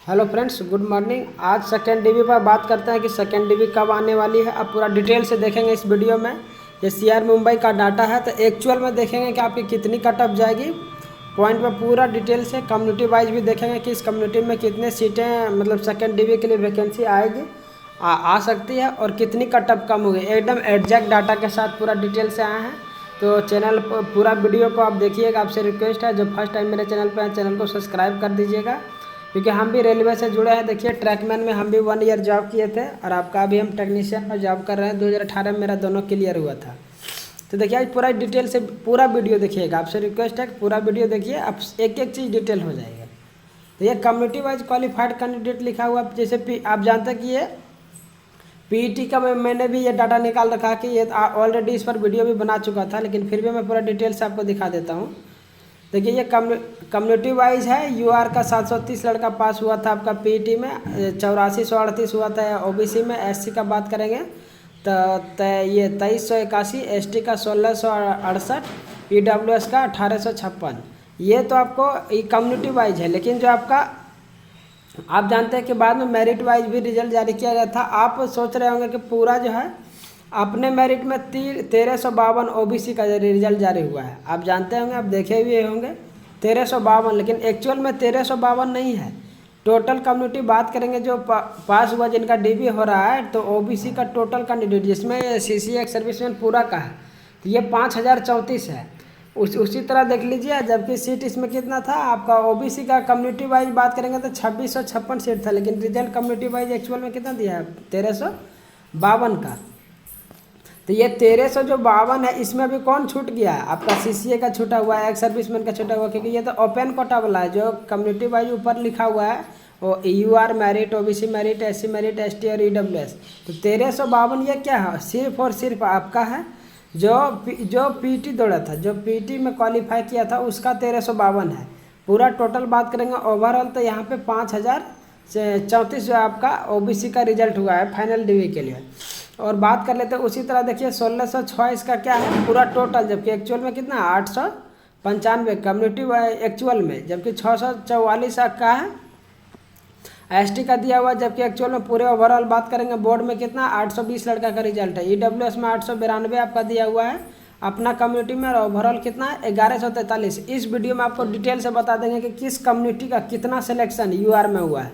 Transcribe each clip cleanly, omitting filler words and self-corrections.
Hello friends, good morning. आज second dB पर बात करते हैं कि सेकेंड डीबी कब आने वाली है। अब पूरा डिटेल से देखेंगे इस वीडियो में। ये सीआर मुंबई का डाटा है, तो एक्चुअल में देखेंगे कि आपकी कितनी कट ऑफ जाएगी। पॉइंट पर पूरा डिटेल से कम्युनिटी वाइज भी देखेंगे कि इस कम्युनिटी में कितने सीटें मतलब सेकेंड डीबी के लिए वैकेंसी आएगी, आ सकती है, और कितनी कट ऑफ कम होगी। एकदम एग्जैक्ट डाटा के साथ पूरा डिटेल से आए हैं। तो चैनल पूरा वीडियो को आप देखिएगा। आपसे रिक्वेस्ट है, जो फर्स्ट टाइम मेरे चैनल पर है, चैनल को सब्सक्राइब कर दीजिएगा, क्योंकि हम भी रेलवे से जुड़े हैं। देखिए, ट्रैकमैन में हम भी 1 ईयर जॉब किए थे, और आपका अभी हम टेक्नीशियन में जॉब कर रहे हैं। 2018 में मेरा दोनों क्लियर हुआ था। तो देखिए, आज पूरा डिटेल से पूरा वीडियो देखिएगा। आपसे रिक्वेस्ट है कि पूरा वीडियो देखिए, आप एक एक चीज़ डिटेल हो जाएगा। तो ये कम्युनिटी वाइज क्वालिफाइड कैंडिडेट लिखा हुआ, जैसे आप जानते हैं कि ये पीईटी का मैंने भी ये डाटा निकाल रखा कि ये ऑलरेडी इस पर वीडियो भी बना चुका था, लेकिन फिर भी मैं पूरा डिटेल से आपको दिखा देता हूँ। देखिए, ये कम्युनिटी वाइज है। यूआर का 730 लड़का पास हुआ था आपका पीईटी में, 8438 हुआ था ओबीसी में। एससी का बात करेंगे तो ये 2381, एसटी का 1668, ईडब्ल्यूएस का 1856। ये तो आपको ये कम्युनिटी वाइज है। लेकिन जो आपका आप जानते हैं कि बाद में मेरिट वाइज भी रिजल्ट जारी किया गया था। आप सोच रहे होंगे कि पूरा जो है अपने मेरिट में 1352 ओबीसी का रिजल्ट जारी हुआ है। आप जानते होंगे, आप देखे हुए होंगे 1352, लेकिन एक्चुअल में 1352 नहीं है। टोटल कम्युनिटी बात करेंगे जो पास हुआ, जिनका डीबी हो रहा है, तो ओबीसी का टोटल कैंडिडेट जिसमें सीसी एक्स सर्विसमैन पूरा का है, तो ये 5034 है। उसी तरह देख लीजिए, जबकि सीट इसमें कितना था आपका ओबीसी का कम्युनिटी वाइज बात करेंगे तो 2656 सीट था, लेकिन रिजल्ट कम्युनिटी वाइज एक्चुअल में कितना दिया है 1352 का। तो ये 1352 है, इसमें भी कौन छूट गया है? आपका सीसीए का छूटा हुआ है, एक्स सर्विसमैन का छूटा हुआ है, क्योंकि ये तो ओपन कोटा वाला है। जो कम्युनिटी वाइज ऊपर लिखा हुआ है वो UR merit, OBC merit, SC merit, ST और ईडब्ल्यूएस। तो 1352 ये क्या है? सिर्फ और सिर्फ आपका है जो पीटी दौड़ा था, जो पीटी में क्वालिफाई किया था, उसका 1352 है। पूरा टोटल बात करेंगे ओवरऑल तो यहाँ पे 5034 जो आपका ओबीसी का रिजल्ट हुआ है फाइनल डीवी के लिए। और बात कर लेते हैं उसी तरह, देखिए 1606 इसका क्या है पूरा टोटल, जबकि एक्चुअल में कितना 895 कम्युनिटी एक्चुअल में, जबकि 644 का है एसटी का दिया हुआ, जबकि एक्चुअल में पूरे ओवरऑल बात करेंगे बोर्ड में कितना 820 लड़का का रिजल्ट है। ईडब्ल्यूएस में 892 आपका दिया हुआ है अपना कम्युनिटी में, और ओवरऑल कितना 1143। इस वीडियो में आपको डिटेल से बता देंगे कि किस कम्युनिटी का कितना सिलेक्शन यूआर में हुआ है।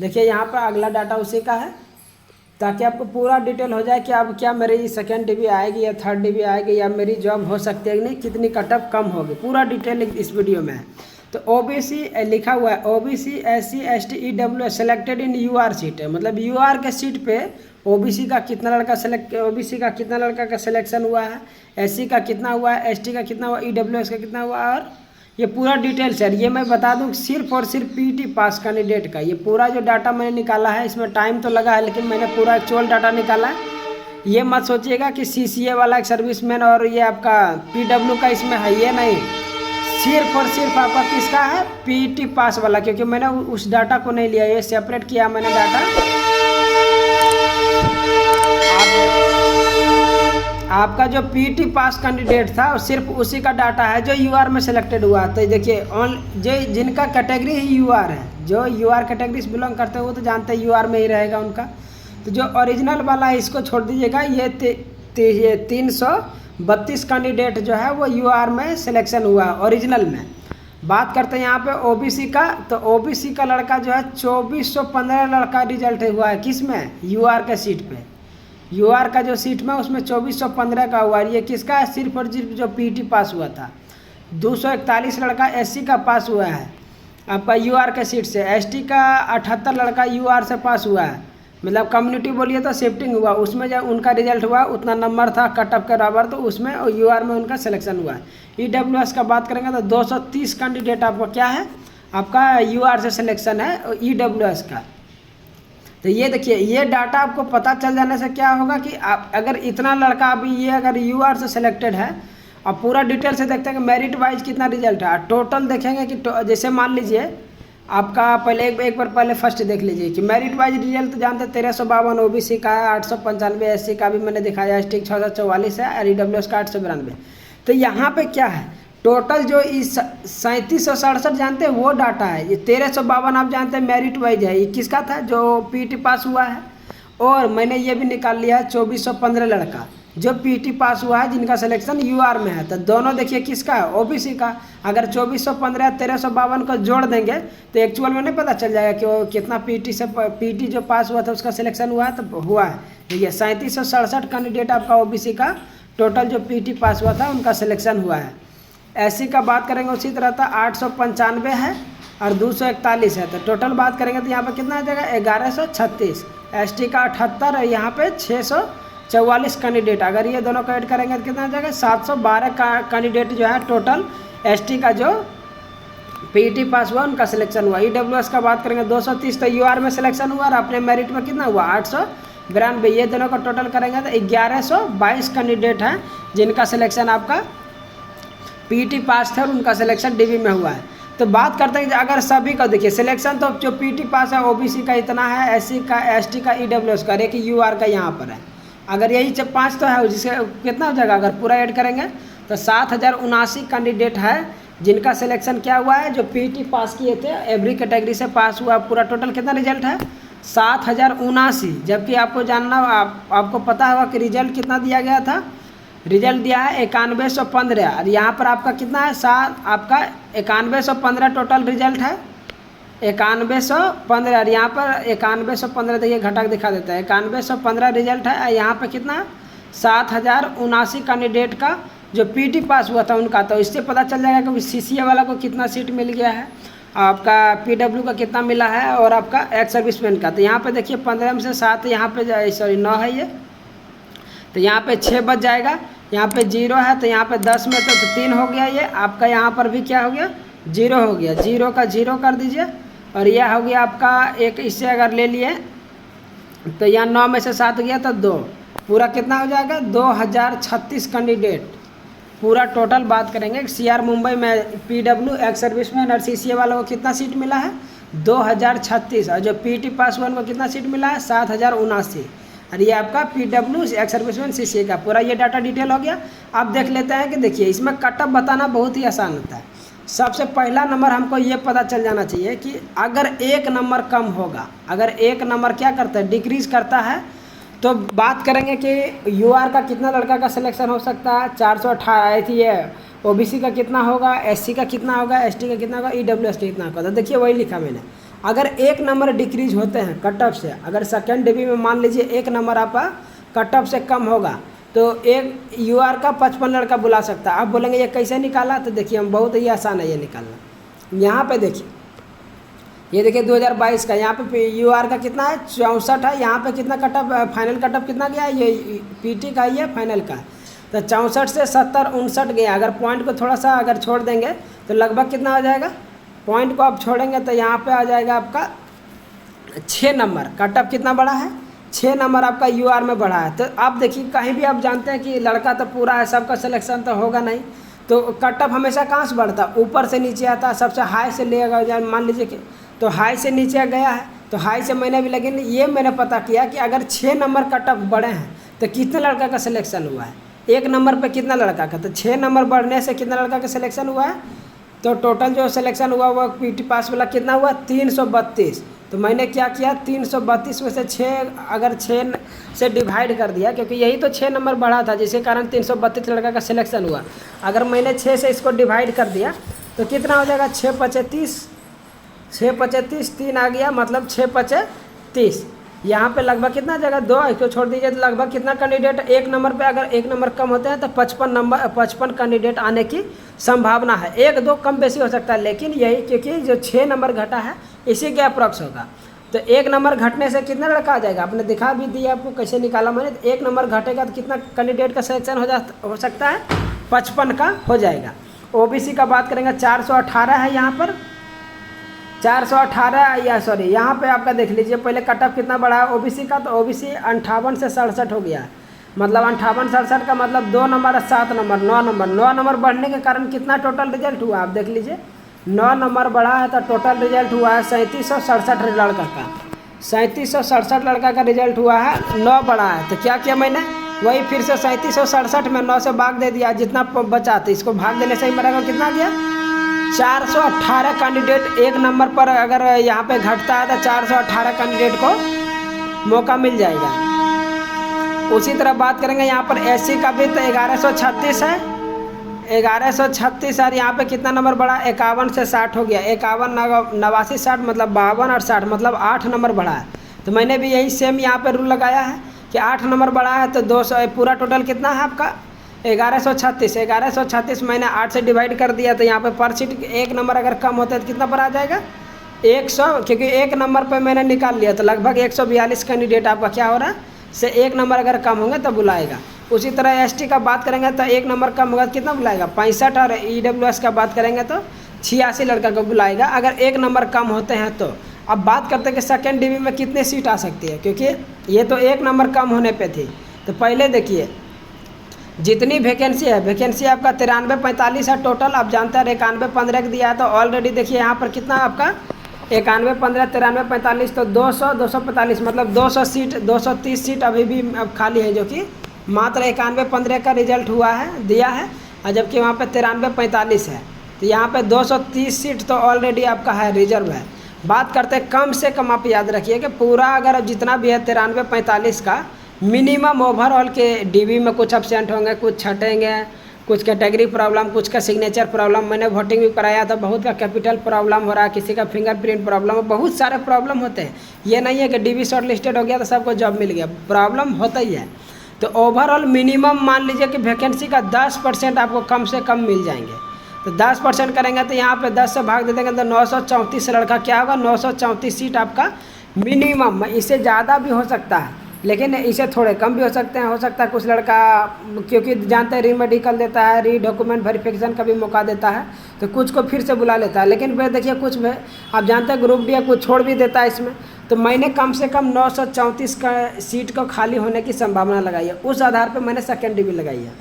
देखिए, यहाँ पर अगला डाटा उसी का है, ताकि आपको पूरा डिटेल हो जाए कि अब क्या मेरी सेकेंड डीबी आएगी या थर्ड डीबी आएगी, या मेरी जॉब हो सकती है कि नहीं, कितनी कट ऑफ कम होगी। पूरा डिटेल इस वीडियो में है। तो ओबीसी लिखा हुआ है, OBC, SC, ST, EWS selected in UR seat है, मतलब यूआर के सीट पे ओबीसी का कितना लड़का का सिलेक्शन हुआ है, एससी का कितना हुआ है, एसटी का कितना हुआ, ईडब्ल्यूएस का कितना हुआ, और ये पूरा डिटेल सर। ये मैं बता दूं सिर्फ और सिर्फ पीटी पास कैंडिडेट का ये पूरा जो डाटा मैंने निकाला है, इसमें टाइम तो लगा है, लेकिन मैंने पूरा एक्चुअल डाटा निकाला है। ये मत सोचिएगा कि सीसीए वाला एक सर्विसमैन और ये आपका पीडब्ल्यू का इसमें है, ये नहीं। सिर्फ और सिर्फ आपका किसका है पीटी पास वाला, क्योंकि मैंने उस डाटा को नहीं लिया, ये सेपरेट किया मैंने डाटा। आपका जो पीटी पास कैंडिडेट था सिर्फ उसी का डाटा है जो यूआर में सिलेक्टेड हुआ। तो देखिए, जो जिनका कैटेगरी ही यूआर है, जो यूआर कैटेगरी से बिलोंग करते हैं वो तो जानते हैं यूआर में ही रहेगा उनका। तो जो ओरिजिनल वाला है इसको छोड़ दीजिएगा। ये 332 कैंडिडेट जो है वो यूआर में सिलेक्शन हुआ है ओरिजिनल में। बात करते हैं यहाँ पे ओबीसी का, तो ओबीसी का लड़का जो है 2415 लड़का रिजल्ट हुआ है, किस में यूआर के सीट पे। यूआर का जो सीट में उसमें 2415 का हुआ है। ये किसका है? सिर्फ और सिर्फ जो पीटी पास हुआ था। 241 लड़का एससी का पास हुआ है आपका यूआर के सीट से। एसटी का 78 लड़का यूआर से पास हुआ है, मतलब कम्युनिटी बोलिए तो शिफ्टिंग हुआ, उसमें जब उनका रिजल्ट हुआ उतना नंबर था कट ऑफ के बराबर, तो उसमें यूआर में उनका सिलेक्शन हुआ है। ईडब्ल्यूएस का बात करेंगे तो 230 कैंडिडेट आपका क्या है आपका यूआर से सिलेक्शन है ईडब्ल्यूएस का। तो ये देखिए, ये डाटा आपको पता चल जाने से क्या होगा कि आप अगर इतना लड़का अभी ये अगर यूआर से सिलेक्टेड है, अब पूरा डिटेल से देखते हैं कि मेरिट वाइज कितना रिजल्ट है। टोटल देखेंगे कि जैसे मान लीजिए आपका पहले एक बार पहले फर्स्ट देख लीजिए कि मेरिट वाइज रिजल्ट तो जानते हैं 1352 ओबीसी का है, 895 एससी का भी मैंने दिखाया, एसटी 644 है, और ईडब्ल्यूएस का 892। तो यहाँ पे क्या है टोटल जो इस 3767 जानते हैं वो डाटा है। ये 1352 आप जानते हैं मेरिट वाइज है। ये किसका था? जो पीटी पास हुआ है। और मैंने ये भी निकाल लिया है 2415 लड़का जो पीटी पास हुआ है जिनका सिलेक्शन यूआर में है। तो दोनों देखिए किसका है? ओबीसी का। अगर 2415 1352 को जोड़ देंगे तो एक्चुअल में नहीं पता चल जाएगा कि वो कितना पीटी जो पास हुआ था उसका सिलेक्शन हुआ है। तो हुआ है देखिए 3767 कैंडिडेट आपका ओबीसी का टोटल जो पीटी पास हुआ था उनका सिलेक्शन हुआ है। एससी का बात करेंगे उसी तरह था 895 है और 241 है। तो टोटल बात करेंगे तो यहाँ पर कितना आ जाएगा? 1136। एसटी का 78 और यहाँ पे 644 कैंडिडेट। अगर ये दोनों को ऐड करेंगे तो कितना आ जाएगा? 712 का कैंडिडेट जो है टोटल एसटी का जो पीटी पास हुआ उनका सिलेक्शन हुआ। ईडब्ल्यूएस का बात करेंगे 230 तो यूआर में सिलेक्शन हुआ और अपने मेरिट में कितना हुआ? 892। ये दोनों का टोटल करेंगे तो 1122 कैंडिडेट हैं जिनका सिलेक्शन आपका पीटी पास थे और उनका सिलेक्शन डीबी में हुआ है। तो बात करते हैं कि अगर सभी का देखिए सिलेक्शन तो जो पीटी पास है ओबीसी का इतना है, एससी का, एसटी का, ईडब्ल्यूएस का, एक यूआर का यहाँ पर है। अगर यही जब 5 तो है जिससे कितना हो जाएगा? अगर पूरा ऐड करेंगे तो 7079 कैंडिडेट है जिनका सिलेक्शन क्या हुआ है? जो पीटी पास किए थे एवरी कैटेगरी से पास हुआ। पूरा टोटल कितना रिजल्ट है? 7079। जबकि आपको जानना आपको पता होगा कि रिजल्ट कितना दिया गया था? रिजल्ट दिया है 9115 और यहाँ पर आपका कितना है? आपका 9115 टोटल रिजल्ट है। 9115 और यहाँ पर 9115 देखिए घटक दिखा देता है। 9115 रिजल्ट है और यहाँ पर कितना है? 7079 कैंडिडेट का जो पीटी पास हुआ था उनका। तो इससे पता चल जाएगा कि सीसीए वाला को कितना सीट मिल गया है, आपका पीडब्ल्यू का कितना मिला है और आपका एक्स सर्विसमैन का। तो यहाँ पे देखिए 15 में से 7 यहाँ पे सॉरी 9 है ये, तो यहाँ पे 6 बच जाएगा। यहाँ पे 0 है तो यहाँ पे 10 में तो 3 हो गया। ये आपका यहाँ पर भी क्या हो गया? 0 हो गया। 0 का 0 कर दीजिए और यह हो गया आपका एक। इससे अगर ले लिए तो यहाँ 9 में से 7 गया तो 2, पूरा कितना हो जाएगा? 2036 कैंडिडेट पूरा टोटल बात करेंगे। सीआर मुंबई में पीडब्ल्यू, एक्स सर्विसमैन और सीसीए वालों को कितना सीट मिला है? 2036। और जो पीटी पास हुआ उनको कितना सीट मिला है? 7079। और ये आपका पीडब्ल्यू, एक्स सर्विसमैन, सीसीए का पूरा ये डाटा डिटेल हो गया। अब देख लेते हैं कि देखिए इसमें कटअप बताना बहुत ही आसान होता है। सबसे पहला नंबर हमको ये पता चल जाना चाहिए कि अगर 1 नंबर कम होगा, अगर 1 नंबर क्या करता है? डिक्रीज करता है। तो बात करेंगे कि यूआर का कितना लड़का का सिलेक्शन हो सकता है? 418 थी ये। ओबीसी का कितना होगा? एससी का कितना होगा? एसटी का कितना होगा? ईडब्ल्यूएस का कितना होगा? तो देखिए वही लिखा मैंने। अगर 1 नंबर डिक्रीज होते हैं कट ऑफ से, अगर सेकेंड डिवी में मान लीजिए 1 नंबर आपका कट ऑफ से कम होगा तो एक यूआर का 55 लड़का बुला सकता है। आप बोलेंगे ये कैसे निकाला? तो देखिए हम बहुत ही आसान है ये निकालना। यहाँ पे देखिए, ये देखिए 2022 का यहाँ पे यूआर का कितना है? 64 है। यहाँ पे कितना cut off, final cut off कितना गया? ये पीटी का ही है फाइनल का। तो 64 से 70 59 गया। अगर पॉइंट को थोड़ा सा अगर छोड़ देंगे तो लगभग कितना हो जाएगा? पॉइंट को आप छोड़ेंगे तो यहाँ पे आ जाएगा आपका 6 नंबर। कट ऑफ कितना बड़ा है? 6 नंबर आपका यूआर में बढ़ा है। तो आप देखिए कहीं भी आप जानते हैं कि लड़का तो पूरा है, सबका सिलेक्शन तो होगा नहीं। तो कट ऑफ हमेशा कहाँ से बढ़ता है? ऊपर से नीचे आता है। सबसे हाई से लेगा, मान लीजिए कि तो हाई से नीचे गया है तो हाई से मैंने भी लेकिन ये मैंने पता किया कि अगर 6 नंबर कट ऑफ बढ़े हैं तो कितने लड़का का सिलेक्शन हुआ है? 1 नंबर पे कितना लड़का का? तो 6 नंबर बढ़ने से कितना लड़का का सिलेक्शन हुआ है? तो टोटल जो सिलेक्शन हुआ वो पीटी पास वाला कितना हुआ? 332। तो मैंने क्या किया? 332 में से 6 अगर 6 से डिवाइड कर दिया, क्योंकि यही तो 6 नंबर बढ़ा था जिसके कारण 332 लड़का का सिलेक्शन हुआ। अगर मैंने 6 से इसको डिवाइड कर दिया तो कितना हो जाएगा? 6 पचे 30, 6 पचे 30, 3 आ गया मतलब 6 पचे 30। यहाँ पे लगभग कितना जगह? 2 इसको छोड़ दीजिए तो लगभग कितना कैंडिडेट 1 नंबर पे? अगर 1 नंबर कम होते हैं तो 55 कैंडिडेट आने की संभावना है। 1-2 कम बेसी हो सकता है, लेकिन यही क्योंकि जो 6 नंबर घटा है इसी के अप्रॉक्स होगा। तो 1 नंबर घटने से कितना लड़का आ जाएगा? आपने दिखा भी दिया आपको कैसे निकाला मैंने। 1 नंबर घटेगा तो कितना कैंडिडेट का सिलेक्शन हो सकता है? 55 का हो जाएगा। ओबीसी का बात करेंगे 418 है यहाँ पर, 418 या सॉरी यहाँ पे आपका देख लीजिए पहले कट ऑफ कितना बढ़ा है ओबीसी का? तो ओबीसी 58 से 67 हो गया है। मतलब 58 67 का मतलब 2 नंबर 7 नंबर 9 नंबर बढ़ने के कारण कितना टोटल रिजल्ट हुआ? आप देख लीजिए 9 नंबर बढ़ा है तो टोटल रिजल्ट हुआ है 3767 लड़का का। 3767 लड़का का रिजल्ट हुआ है, 9 बढ़ा है। तो क्या किया मैंने? वही फिर से 3767 में 9 से भाग दे दिया, जितना बचा था इसको भाग देने से ही मेरा को कितना गया 418 कैंडिडेट एक नंबर पर अगर यहाँ पे घटता है तो 418 कैंडिडेट को मौका मिल जाएगा। उसी तरह बात करेंगे यहाँ पर एससी का भी तो 1136 है, 1136 और यहाँ पे कितना नंबर बढ़ा 51 से 60 हो गया, 51 89 60 मतलब 52 और 60 मतलब 8 नंबर बढ़ा है। तो मैंने भी यही सेम यहाँ पे रूल लगाया है कि 8 नंबर बढ़ा है तो 200 पूरा टोटल कितना है आपका 1136 मैंने 8 से डिवाइड कर दिया तो यहाँ पे पर सीट एक नंबर अगर कम होता है तो कितना पर आ जाएगा 100, क्योंकि एक नंबर पे मैंने निकाल लिया तो लगभग 142 कैंडिडेट आपका क्या हो रहा है से एक नंबर अगर कम होंगे तो बुलाएगा। उसी तरह एसटी का बात करेंगे तो एक नंबर कम होगा तो कितना बुलाएगा 65 और ईडब्ल्यूएस का बात करेंगे तो 86 लड़का को बुलाएगा अगर एक नंबर कम होते हैं तो। अब बात करते हैं कि सेकेंड डिवी में कितनी सीट आ सकती है, क्योंकि ये तो एक नंबर कम होने पे थी। तो पहले देखिए जितनी वैकेंसी है, वैकेंसी आपका 93-45 है टोटल। आप जानते हैं 91-15 दिया है तो ऑलरेडी देखिए यहाँ पर कितना आपका 91-15 93-45 तो 200-245 मतलब 200 सीट 230 सीट अभी भी अब खाली है, जो कि मात्र 91-15 का रिजल्ट हुआ है दिया है, और जबकि वहाँ पे 93-45 है तो यहाँ पे 230 सीट तो ऑलरेडी आपका है रिजर्व है। बात करते हैं कम से कम, आप याद रखिए कि पूरा अगर जितना भी है 93-45 का मिनिमम ओवरऑल के डीवी में कुछ एब्सेंट होंगे, कुछ छटेंगे, कुछ कैटेगरी प्रॉब्लम, कुछ का सिग्नेचर प्रॉब्लम, मैंने वोटिंग भी कराया था, बहुत का कैपिटल प्रॉब्लम हो रहा है, किसी का फिंगरप्रिंट प्रॉब्लम, बहुत सारे प्रॉब्लम होते हैं। ये नहीं है कि डीवी शॉर्ट लिस्टेड हो गया तो सबको जॉब मिल गया, प्रॉब्लम होता ही है। तो ओवरऑल मिनिमम मान लीजिए कि वैकेंसी का 10% आपको कम से कम मिल जाएंगे। तो 10% करेंगे तो यहाँ पे 10 से भाग दे देंगे तो 934 लड़का क्या होगा 934 सीट आपका मिनिमम। इससे ज़्यादा भी हो सकता है लेकिन इसे थोड़े कम भी हो सकते हैं। हो सकता है कुछ लड़का, क्योंकि जानते हैं री मेडिकल देता है, री डॉक्यूमेंट वेरिफिकेशन का भी मौका देता है, तो कुछ को फिर से बुला लेता है। लेकिन फिर देखिए कुछ में आप जानते हैं ग्रुप डी कुछ छोड़ भी देता है इसमें। तो मैंने कम से कम 934 का सीट को खाली होने की संभावना लगाई है, उस आधार पर मैंने सेकेंड डिवी लगाई है।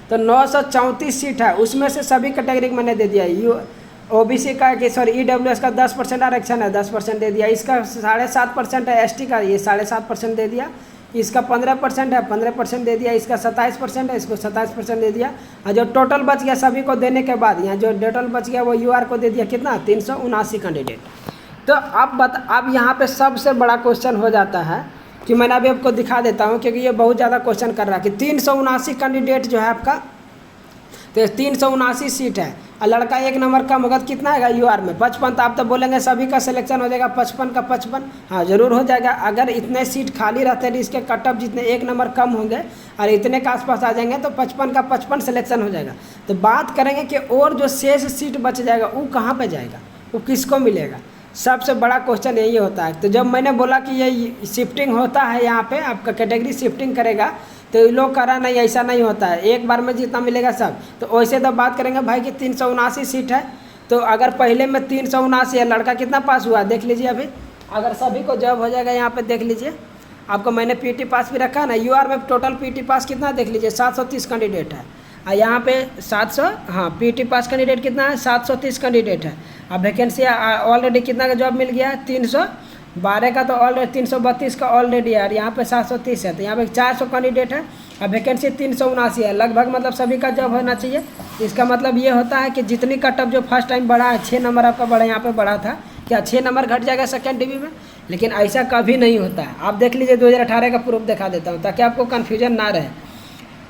तो 934 सीट है, उसमें से सभी कैटेगरी मैंने दे दिया है। ओबीसी का कि सॉरी ईडब्ल्यूएस का 10% आरक्षण है, 10% दे दिया। इसका 7.5% है, एसटी का ये 7.5% दे दिया। इसका 15% है, 15% दे दिया। इसका 27% है, इसको 27% दे दिया। और जो टोटल बच गया सभी को देने के बाद यहाँ जो टोटल बच गया वो यूआर को दे दिया कितना 379 कैंडिडेट। तो अब यहाँ पे सबसे बड़ा क्वेश्चन हो जाता है कि मैंने अभी आपको दिखा देता हूँ, क्योंकि ये बहुत ज़्यादा क्वेश्चन कर रहा है कि 379 कैंडिडेट जो है आपका, तो 379 सीट है और लड़का एक नंबर कम होगा तो कितना आएगा यूआर में 55। तो आप तो बोलेंगे सभी का सिलेक्शन हो जाएगा 55 का 55। हाँ ज़रूर हो जाएगा, अगर इतने सीट खाली रहते हैं, इसके कट ऑफ जितने एक नंबर कम होंगे और इतने के आसपास आ जाएंगे तो 55 का 55 सिलेक्शन हो जाएगा। तो बात करेंगे कि और जो शेष सीट बच जाएगा वो कहाँ पर जाएगा, वो किसको मिलेगा। सबसे बड़ा क्वेश्चन यही होता है। तो जब मैंने बोला कि ये शिफ्टिंग होता है, यहाँ पे आपका कैटेगरी शिफ्टिंग करेगा, तो ये लोग करा नहीं, ऐसा नहीं होता है, एक बार में जितना मिलेगा सब। तो वैसे तो बात करेंगे भाई कि 379 सीट है, तो अगर पहले में 379 है, लड़का कितना पास हुआ देख लीजिए। अभी अगर सभी को जॉब हो जाएगा, यहाँ पे देख लीजिए, आपको मैंने पीटी पास भी रखा है ना। यूआर में टोटल पीटी पास कितना देख लीजिए 730 कैंडिडेट है, और यहाँ पे 700 हाँ पीटी पास कैंडिडेट कितना है 730 कैंडिडेट है। अब वैकेंसी ऑलरेडी कितना का जॉब मिल गया है 312 का, तो ऑलरेडी 332 का ऑलरेडी है, और यहाँ पे 730 है, तो यहाँ पे 400 कैंडिडेट है और वैकेंसी 379 है। लगभग मतलब सभी का जॉब होना चाहिए। इसका मतलब ये होता है कि जितनी कट ऑफ जो फर्स्ट टाइम बढ़ा है 6 नंबर आपका बढ़ा, यहाँ पे बढ़ा था, क्या 6 नंबर घट जाएगा सेकेंड डिवी में, लेकिन ऐसा कभी नहीं होता है। आप देख लीजिए 2018 का प्रूफ दिखा देता हूँ ताकि आपको कन्फ्यूजन ना रहे।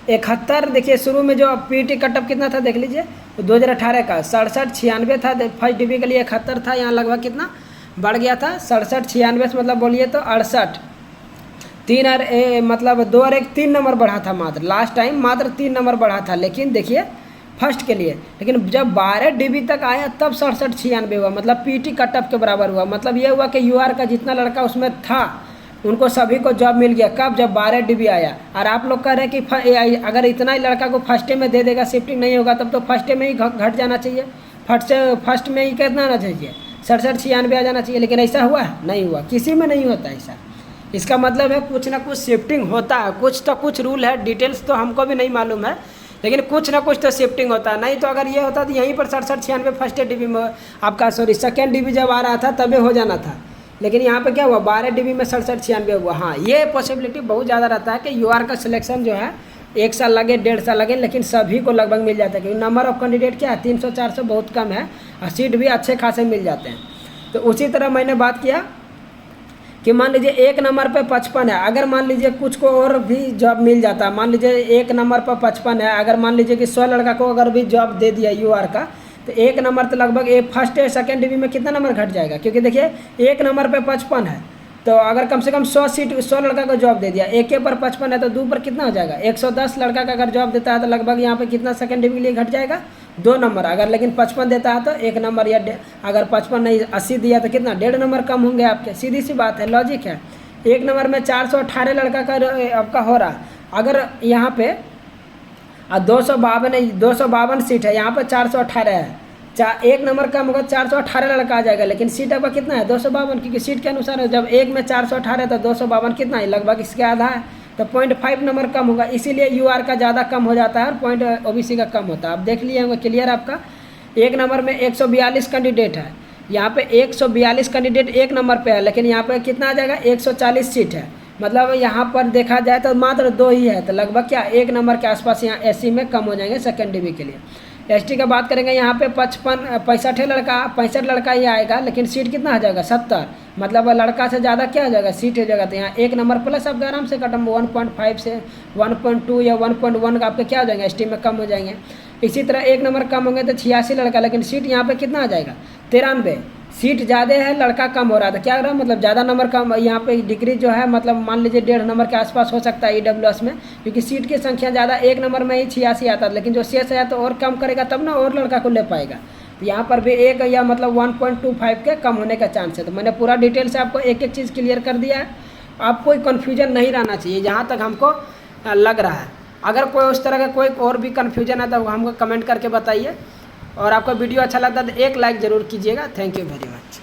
71 देखिए शुरू में जो पीटी कट ऑफ कितना था देख लीजिए, 2018 का 67-96 था, फर्स्ट डिवी के लिए 71 था, यहाँ लगभग कितना बढ़ गया था 67-96 मतलब बोलिए तो 68, 3 और मतलब 2 और 1 3 नंबर बढ़ा था मात्र, लास्ट टाइम मात्र 3 नंबर बढ़ा था। लेकिन देखिए फर्स्ट के लिए, लेकिन जब 12 डिवी तक आया तब 67-96 हुआ, मतलब पीटी कट ऑफ के बराबर हुआ। मतलब ये हुआ कि यूआर का जितना लड़का उसमें था उनको सभी को जॉब मिल गया। कब, जब 12 डिवी आया। और आप लोग कह रहे हैं कि अगर इतना ही लड़का को फर्स्ट में दे देगा, शिफ्टिंग नहीं होगा, तब तो फर्स्ट में ही घट जाना चाहिए, फर्स्ट में ही कितना आना चाहिए 67-96 आ जाना चाहिए। लेकिन ऐसा हुआ है नहीं हुआ, किसी में नहीं होता ऐसा। इसका मतलब है कुछ ना कुछ शिफ्टिंग होता है, कुछ तो कुछ रूल है, डिटेल्स तो हमको भी नहीं मालूम है, लेकिन कुछ ना कुछ तो शिफ्टिंग होता है। नहीं तो अगर ये होता तो यहीं पर 67-96 फर्स्ट डिवी में आपका सेकेंड डिवी जब आ रहा था तभी हो जाना था। लेकिन यहाँ पे क्या हुआ 12 DB में 67-96 हुआ। हाँ, ये पॉसिबिलिटी बहुत ज़्यादा रहता है कि यूआर का सिलेक्शन जो है 1 साल लगे 1.5 साल लगे, लेकिन सभी को लगभग मिल जाता है क्योंकि नंबर ऑफ कैंडिडेट क्या है 300-400 बहुत कम है और सीट भी अच्छे खासे मिल जाते हैं। तो उसी तरह मैंने बात किया कि मान लीजिए 1 नंबर पे 55 है, अगर मान लीजिए कुछ को और भी जॉब मिल जाता है, मान लीजिए 1 नंबर पर 55 है, अगर मान लीजिए कि 100 लड़का को अगर भी जॉब दे दिया यूआर का, तो 1 नंबर तो लगभग फर्स्ट या सेकेंड DB में कितना नंबर घट जाएगा, क्योंकि देखिए 1 नंबर पे 55 है, तो अगर कम से कम 100 लड़का को जॉब दे दिया, 1 के पर 55 है तो 2 पर कितना हो जाएगा 110 लड़का का अगर जॉब देता है तो लगभग यहाँ पे कितना सेकेंड DB के लिए घट जाएगा 2 नंबर। अगर लेकिन 55 देता है तो 1 नंबर या अगर 55 नहीं 80 दिया तो कितना 1.5 नंबर कम होंगे आपके। सीधी सी बात है, लॉजिक है। 1 नंबर में 418 लड़का का आपका हो रहा, अगर यहाँ पे 252 सीट है, यहाँ पर 418 है, 1 नंबर कम होगा 418 लड़का आ जाएगा, लेकिन सीट आपका कितना है 252, क्योंकि सीट के अनुसार है। जब 1 में 418 है तो 252 कितना है लगभग इसके आधा है, तो 0.5 नंबर कम होगा, इसीलिए यूआर का ज़्यादा कम हो जाता है और पॉइंट ओबीसी का कम होता है। आप देख लिए होंगे क्लियर आपका। 1 नंबर में 142 कैंडिडेट है, यहाँ पे 142 कैंडिडेट 1 नंबर पे है, लेकिन यहाँ पे कितना आ जाएगा 140 सीट है, मतलब यहाँ पर देखा जाए तो मात्र 2 ही है, तो लगभग क्या 1 नंबर के आसपास यहाँ एससी में कम हो जाएंगे सेकेंड DB के लिए। एसटी का बात करेंगे यहाँ पे 65 लड़का ही आएगा, लेकिन सीट कितना आ जाएगा 70, मतलब लड़का से ज़्यादा क्या हो जाएगा सीट हो जाएगा, तो यहाँ 1 नंबर प्लस आपका आराम से कटम 1.5 से 1.2 या 1.1 का आपके क्या हो जाएंगे एसटी में कम हो जाएंगे। इसी तरह 1 नंबर कम होंगे तो 86 लड़का, लेकिन सीट यहाँ पे कितना आ जाएगा 93, सीट ज़्यादा है लड़का कम हो रहा था, क्या हो रहा है मतलब ज़्यादा नंबर कम, यहाँ पे डिग्री जो है मतलब मान लीजिए 1.5 नंबर के आसपास हो सकता है EWS में, क्योंकि सीट की संख्या ज़्यादा 1 नंबर में ही 86 आता है, लेकिन जो शेष है तो और कम करेगा तब ना और लड़का को ले पाएगा, तो यहाँ पर भी 1 या मतलब 1.25 के कम होने का चांस है। तो मैंने पूरा डिटेल से आपको एक एक चीज़ क्लियर कर दिया है, आप कोई कन्फ्यूजन नहीं रहना चाहिए जहाँ तक हमको लग रहा है। अगर कोई उस तरह का कोई और भी कन्फ्यूजन है तो हमको कमेंट करके बताइए, और आपको वीडियो अच्छा लगता है तो एक लाइक ज़रूर कीजिएगा। Thank you very much.